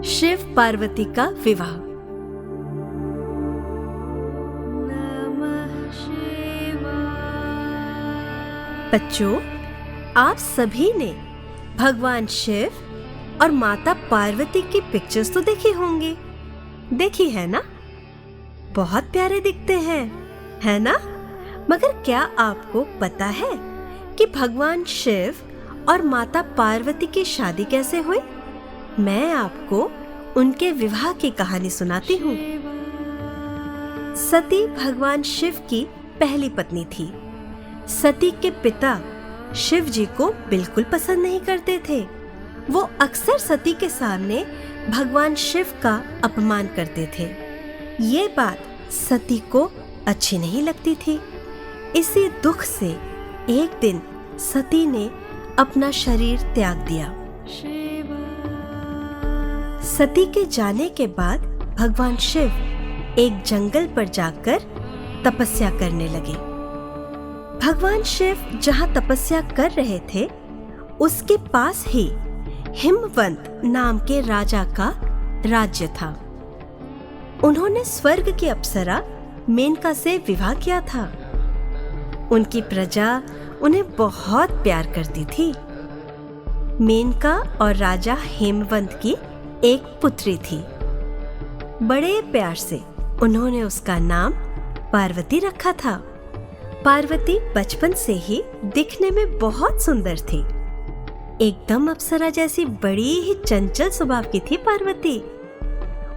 शिव पार्वती का विवाह। बच्चों, आप सभी ने भगवान शिव और माता पार्वती की पिक्चर्स तो देखी होंगी, देखी है ना? बहुत प्यारे दिखते हैं, है ना? मगर क्या आपको पता है कि भगवान शिव और माता पार्वती की शादी कैसे हुई? मैं आपको उनके विवाह की कहानी सुनाती हूँ। सती भगवान शिव की पहली पत्नी थी। सती के पिता शिव जी को बिल्कुल पसंद नहीं करते थे। वो अक्सर सती के सामने भगवान शिव का अपमान करते थे। ये बात सती को अच्छी नहीं लगती थी। इसी दुख से एक दिन सती ने अपना शरीर त्याग दिया। सती के जाने के बाद भगवान शिव एक जंगल पर जाकर तपस्या करने लगे। भगवान शिव जहां तपस्या कर रहे थे, उसके पास ही हिमवंत नाम के राजा का राज्य था। उन्होंने स्वर्ग की अप्सरा मेनका से विवाह किया था। उनकी प्रजा उन्हें बहुत प्यार करती थी। मेनका और राजा हेमवंत की एक पुत्री थी। बड़े प्यार से उन्होंने उसका नाम पार्वती रखा था। पार्वती बचपन से ही दिखने में बहुत सुंदर थी। एकदम अप्सरा जैसी बड़ी ही चंचल स्वभाव की थी पार्वती।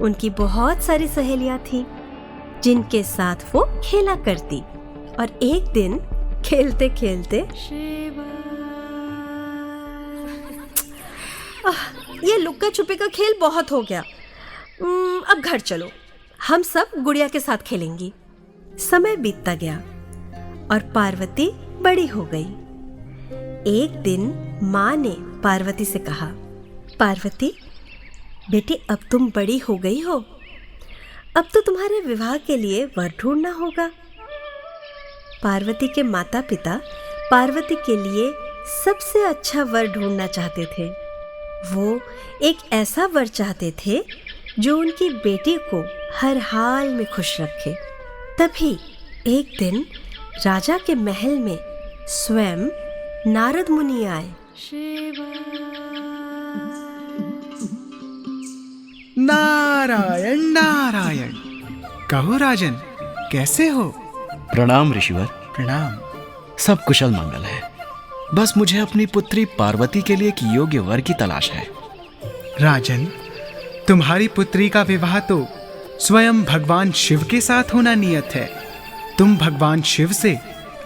उनकी बहुत सारी सहेलियां थीं, जिनके साथ वो खेला करती। और एक दिन खेलते खेलते ये लुक्का छुपी का खेल बहुत हो गया। अब घर चलो, हम सब गुड़िया के साथ खेलेंगी। समय बीतता गया और पार्वती बड़ी हो गई। एक दिन माँ ने पार्वती से कहा, पार्वती बेटी, अब तुम बड़ी हो गई हो, अब तो तुम्हारे विवाह के लिए वर ढूंढना होगा। पार्वती के माता पिता पार्वती के लिए सबसे अच्छा वर ढूंढना चाहते थे। वो एक ऐसा वर चाहते थे जो उनकी बेटी को हर हाल में खुश रखे। तभी एक दिन राजा के महल में स्वयं नारद मुनि आए। नारायण नारायण। कहो राजन, कैसे हो? प्रणाम ऋषिवर। प्रणाम। सब कुशल मंगल है। बस मुझे अपनी पुत्री पार्वती के लिए एक योग्य वर की तलाश है। राजन, तुम्हारी पुत्री का विवाह तो स्वयं भगवान शिव के साथ होना नियत है। तुम भगवान शिव से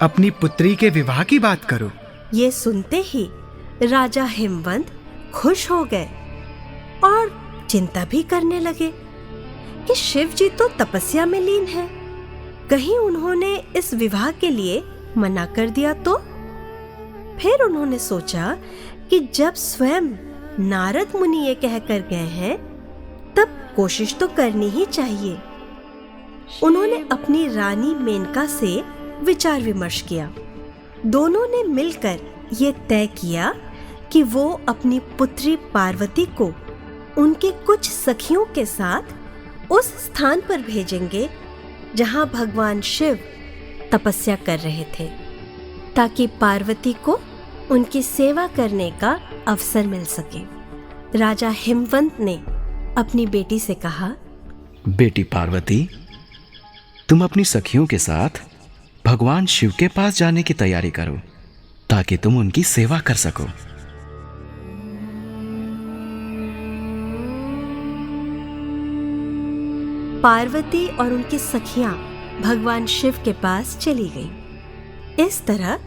अपनी पुत्री के विवाह की बात करो। ये सुनते ही राजा हिमवंत खुश हो गए और चिंता भी करने लगे कि शिव जी तो तपस्या में लीन है। कहीं उन्होंने इस विवाह के लिए मना कर दिया तो? फिर उन्होंने सोचा कि जब स्वयं नारद मुनि ये कहकर गए हैं, तब कोशिश तो करनी ही चाहिए। उन्होंने अपनी रानी मेनका से विचार विमर्श किया। दोनों ने मिलकर ये तय किया कि वो अपनी पुत्री पार्वती को उनके कुछ सखियों के साथ उस स्थान पर भेजेंगे जहां भगवान शिव तपस्या कर रहे थे, ताकि पार्वती को उनकी सेवा करने का अवसर मिल सके। राजा हिमवंत ने अपनी बेटी से कहा, बेटी पार्वती, तुम अपनी सखियों के साथ भगवान शिव के पास जाने की तैयारी करो, ताकि तुम उनकी सेवा कर सको। पार्वती और उनकी सखियां भगवान शिव के पास चली गईं। इस तरह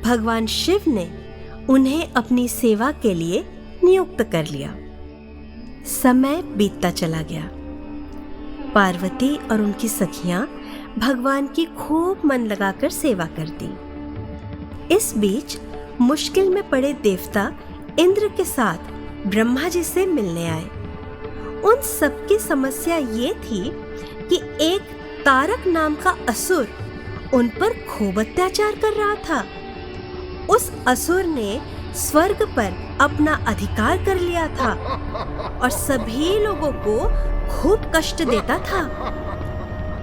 भगवान शिव ने उन्हें अपनी सेवा के लिए नियुक्त कर लिया। समय बीतता चला गया। पार्वती और उनकी सखियां भगवान की खूब मन लगाकर सेवा करती। इस बीच मुश्किल में पड़े देवता इंद्र के साथ ब्रह्मा जी से मिलने आए। उन सबकी समस्या ये थी कि एक तारक नाम का असुर उन पर खूब अत्याचार कर रहा था। उस असुर ने स्वर्ग पर अपना अधिकार कर लिया था और सभी लोगों को खूब कष्ट देता था।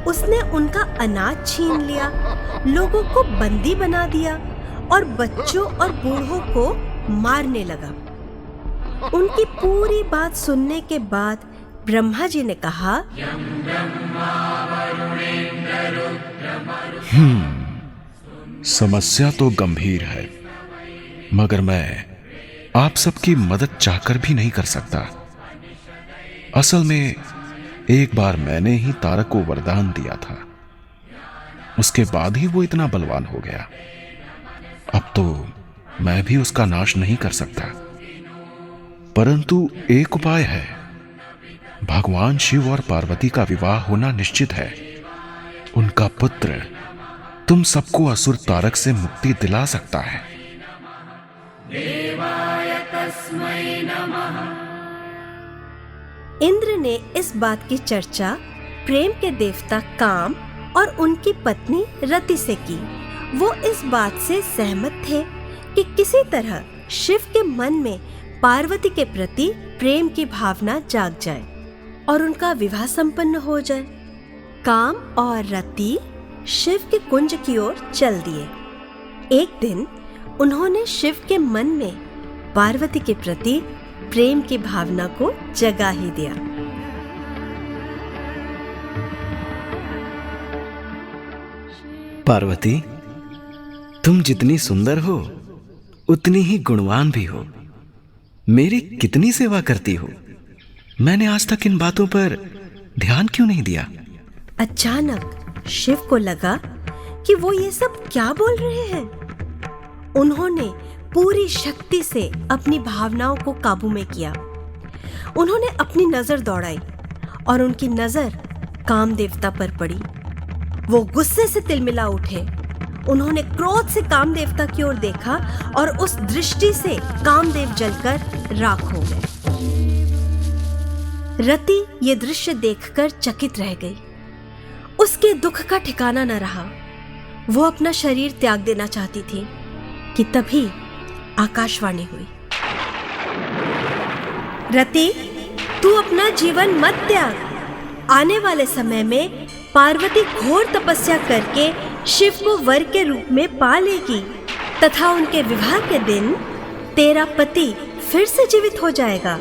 उसने उनका अनाज छीन लिया, लोगों को बंदी बना दिया और बच्चों और बूढ़ों को मारने लगा। उनकी पूरी बात सुनने के बाद ब्रह्मा जी ने कहा, समस्या तो गंभीर है, मगर मैं आप सबकी मदद चाहकर भी नहीं कर सकता। असल में एक बार मैंने ही तारक को वरदान दिया था, उसके बाद ही वो इतना बलवान हो गया। अब तो मैं भी उसका नाश नहीं कर सकता, परंतु एक उपाय है। भगवान शिव और पार्वती का विवाह होना निश्चित है। उनका पुत्र तुम सबको असुर तारक से मुक्ति दिला सकता है। इंद्र ने इस बात की चर्चा प्रेम के देवता काम और उनकी पत्नी रति से की। वो इस बात से सहमत थे कि किसी तरह शिव के मन में पार्वती के प्रति प्रेम की भावना जाग जाए और उनका विवाह संपन्न हो जाए। काम और रति शिव के कुंज की ओर चल दिए। एक दिन उन्होंने शिव के मन में पार्वती के प्रति प्रेम की भावना को जगा ही दिया। पार्वती, तुम जितनी सुंदर हो उतनी ही गुणवान भी हो। मेरी कितनी सेवा करती हो, मैंने आज तक इन बातों पर ध्यान क्यों नहीं दिया? अचानक शिव को लगा कि वो ये सब क्या बोल रहे हैं। उन्होंने पूरी शक्ति से अपनी भावनाओं को काबू में किया। उन्होंने अपनी नजर दौड़ाई और उनकी नजर काम देवता पर पड़ी। वो गुस्से से तिलमिला उठे। उन्होंने क्रोध से काम देवता की ओर देखा और उस दृष्टि से कामदेव जलकर राख हो गए। रति ये दृश्य देखकर चकित रह गई। उसके दुख का ठिकाना न रहा। वो अपना शरीर त्याग देना चाहती थी कि तभी आकाशवाणी हुई, रति, तू अपना जीवन मत त्याग। आने वाले समय में पार्वती घोर तपस्या करके शिव को वर के रूप में पा लेगी तथा उनके विवाह के दिन तेरा पति फिर से जीवित हो जाएगा।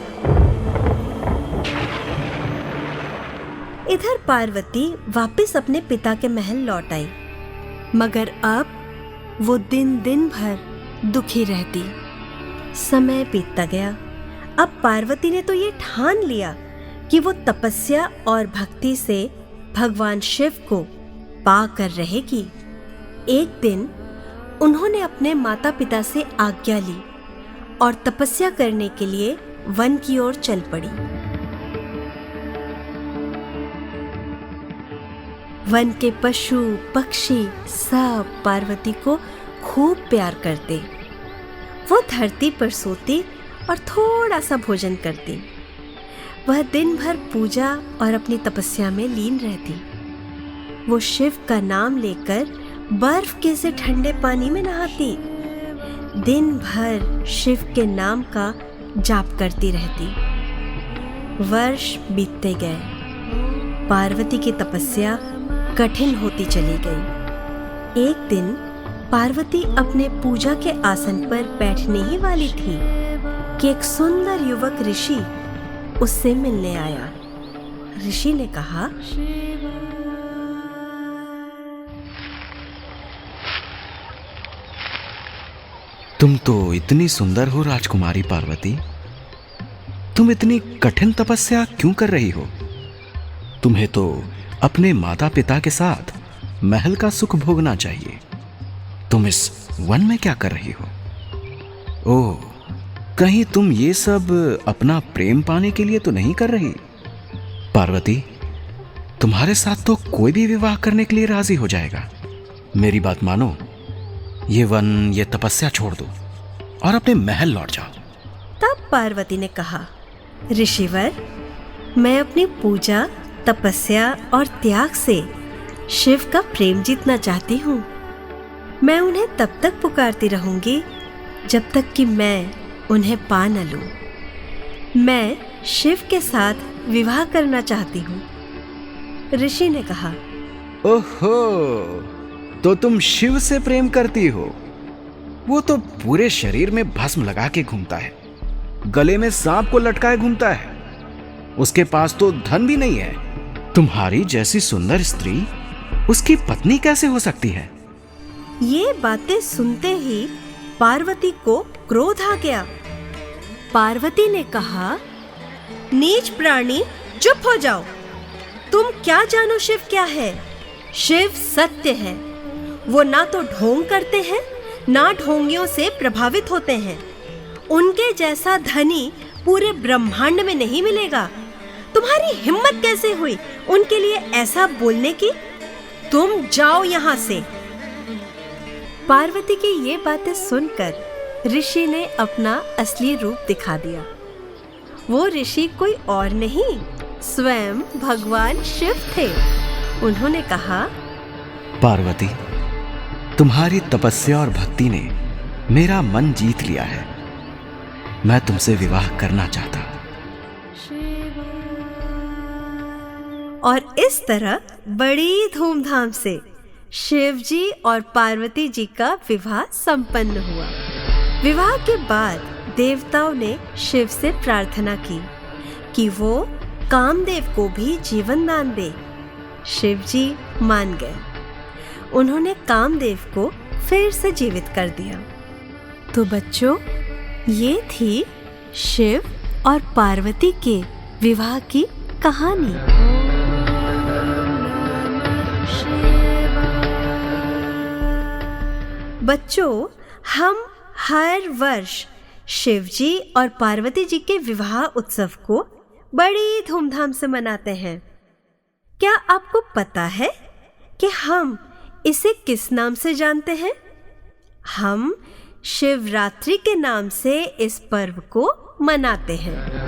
इधर पार्वती वापस अपने पिता के महल लौट आई, मगर अब वो दिन दिन भर दुखी रहती। समय बीतता गया। अब पार्वती ने तो ये ठान लिया कि वो तपस्या और भक्ति से भगवान शिव को पाकर रहेगी। एक दिन उन्होंने अपने माता पिता से आज्ञा ली और तपस्या करने के लिए वन की ओर चल पड़ी। वन के पशु पक्षी सब पार्वती को खूब प्यार करते। वो धरती पर सोती और थोड़ा सा भोजन करती। वह दिन भर पूजा और अपनी तपस्या में लीन रहती। वो शिव का नाम लेकर बर्फ के से ठंडे पानी में नहाती। दिन भर शिव के नाम का जाप करती रहती। वर्ष बीतते गए। पार्वती की तपस्या कठिन होती चली गई। एक दिन पार्वती अपने पूजा के आसन पर बैठने ही वाली थी कि एक सुंदर युवक ऋषि उससे मिलने आया। ऋषि ने कहा, तुम तो इतनी सुंदर हो राजकुमारी पार्वती। तुम इतनी कठिन तपस्या क्यों कर रही हो? तुम्हें तो अपने माता पिता के साथ महल का सुख भोगना चाहिए। तुम इस वन में क्या कर रही हो? ओह, कहीं तुम ये सब अपना प्रेम पाने के लिए तो नहीं कर रही? पार्वती, तुम्हारे साथ तो कोई भी विवाह करने के लिए राजी हो जाएगा। मेरी बात मानो, ये वन, ये तपस्या छोड़ दो और अपने महल लौट जाओ। तब पार्वती ने कहा, ऋषिवर, मैं अपनी पूजा, तपस्या और त्याग से शिव का प्रेम जीतना चाहती हूँ। मैं उन्हें तब तक पुकारती रहूंगी जब तक कि मैं उन्हें पा न लूं। मैं शिव के साथ विवाह करना चाहती हूँ। ऋषि ने कहा। ओहो, तो तुम शिव से प्रेम करती हो? वो तो पूरे शरीर में भस्म लगा के घूमता है, गले में सांप को लटकाए घूमता है, उसके पास तो धन भी नहीं है। तुम्हारी जैसी सुंदर स्त्री उसकी पत्नी कैसे हो सकती है? ये बातें सुनते ही पार्वती को क्रोध आ गया। पार्वती ने कहा, नीच प्राणी, चुप हो जाओ। तुम क्या जानो शिव क्या है? शिव सत्य है। वो ना तो ढोंग करते हैं, ना ढोंगियों से प्रभावित होते हैं। उनके जैसा धनी पूरे ब्रह्मांड में नहीं मिलेगा। तुम्हारी हिम्मत कैसे हुई उनके लिए ऐसा बोलने की? तुम जाओ यहाँ से। पार्वती की ये बातें सुनकर ऋषि ने अपना असली रूप दिखा दिया। वो ऋषि कोई और नहीं, स्वयं भगवान शिव थे। उन्होंने कहा, पार्वती, तुम्हारी तपस्या और भक्ति ने मेरा मन जीत लिया है। मैं तुमसे विवाह करना चाहता। और इस तरह बड़ी धूमधाम से शिव जी और पार्वती जी का विवाह संपन्न हुआ। विवाह के बाद देवताओं ने शिव से प्रार्थना की कि वो कामदेव को भी जीवन दान दे। शिव जी मान गए। उन्होंने कामदेव को फिर से जीवित कर दिया। तो बच्चों, ये थी शिव और पार्वती के विवाह की कहानी। बच्चों, हम हर वर्ष शिव जी और पार्वती जी के विवाह उत्सव को बड़ी धूमधाम से मनाते हैं। क्या आपको पता है कि हम इसे किस नाम से जानते हैं? हम शिवरात्रि के नाम से इस पर्व को मनाते हैं।